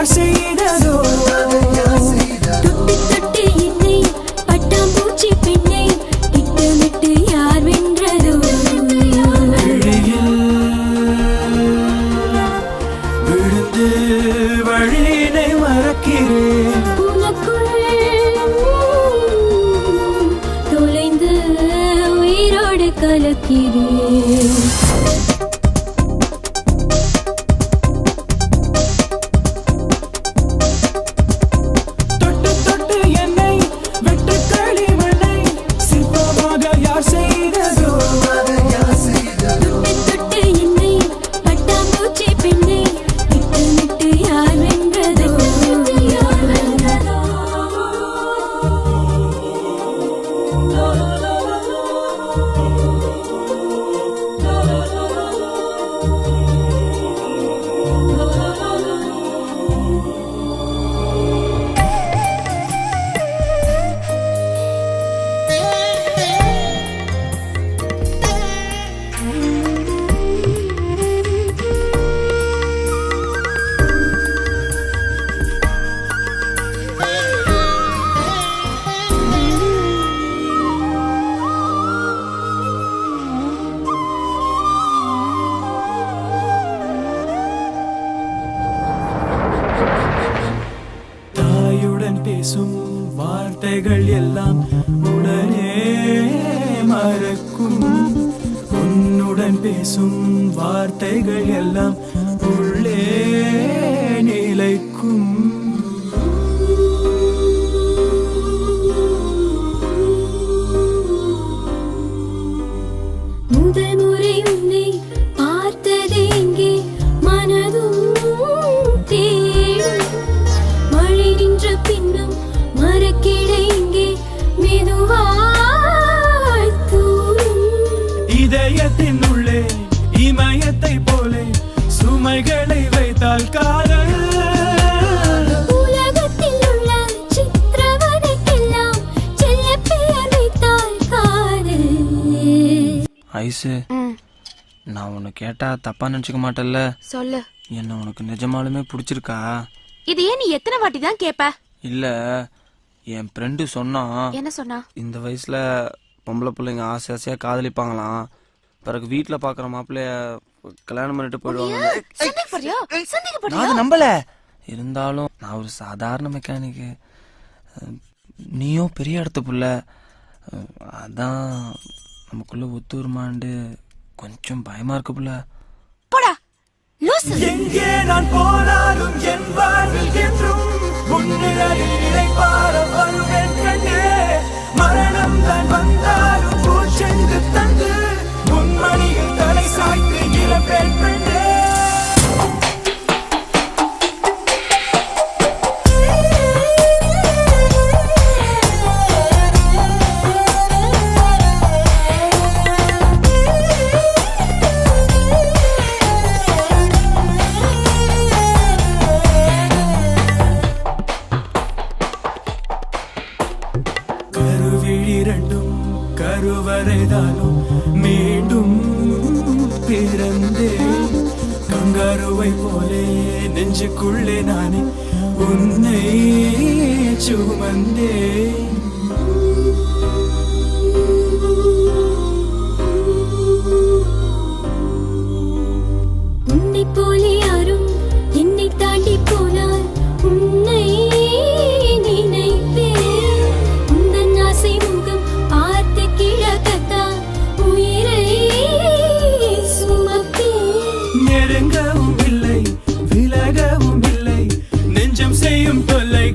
யார் செய்ததோ தொட்டு தொட்டு என்னை பட்டாம்பூச்சி பெண்ணை திட்டமிட்டு யார் வென்றதோ விழுந்து வழியினை மறக்கிறேன் உனக்குள் தொலைந்து உயிரோடு கலக்கிறேன் பேசும் வார்த்தைகள் எல்லாம் உடனே மறக்கும் உன்னுடன் பேசும் வார்த்தைகள் எல்லாம் உள்ளே நிலைக்கும் முதல் முறை உன்னை பார்த்தது எங்கே மனதும் தேடும் மழை நின்ற பின்னும் மரக்கிளை இங்கே மெதுவாய் தூரும் இதயத்தின் உள்ளே இமயத்தை போலே சுமைகளை வைத்தால் காதல் உலகத்தில் உள்ள சித்திரவதைக்கெல்லாம் செல்ல பெயர் வைத்தால் காதல் ஐசு நான் உன்னை கேட்டா தப்பா நினைச்சுக்க மாட்டேல்ல சொல்லு. என்ன உனக்கு நிஜமாலுமே பிடிச்சிருக்கா? இது ஏன் நீ எத்தனை வாட்டி தான் கேப்ப? இல்ல என் ஃப்ரெண்டு சொன்னா. என்ன சொன்னா? இந்த வயசுல பொம்பளை பிள்ளைங்க ஆசை ஆசையா காதலிப்பாங்களாம், பிறகு வீட்டுல பாக்குற மாப்பிள்ளைய கல்யாணம் பண்ணிட்டு போயிடுவாங்க. நான் நம்பல, இருந்தாலும் நான் ஒரு சாதாரண மெக்கானிக்கு, நீயும் பெரிய இடத்து புள்ள, அதான் நமக்குள்ள ஒத்துருமாண்டு கொஞ்சம் பயமா இருக்கு புள்ள. போடா லூசு. எங்கே நான் போனாலும் என் வாழ்வில் என்றும் முன்னிலையில் இளைப்பாற வருவேன் கண்ணே. மரணம் தான் வந்தாலும் பூச்செண்டு தந்து முன்மணியில் தலை சாய்த்து இளப்பேன் பெண்ணே. இரண்டும் கருவறைதானும் மீண்டும் பிறந்தேன். கங்காருவை போலே நெஞ்சுக்குள்ளே நானே உன்னை சுமந்தேன். உன்னை போலே யாரும் என்னை தாண்டி போனால் உன்னை நெருங்கவும் இல்லை விலகவும் இல்லை நெஞ்சம் செய்யும் தொல்லை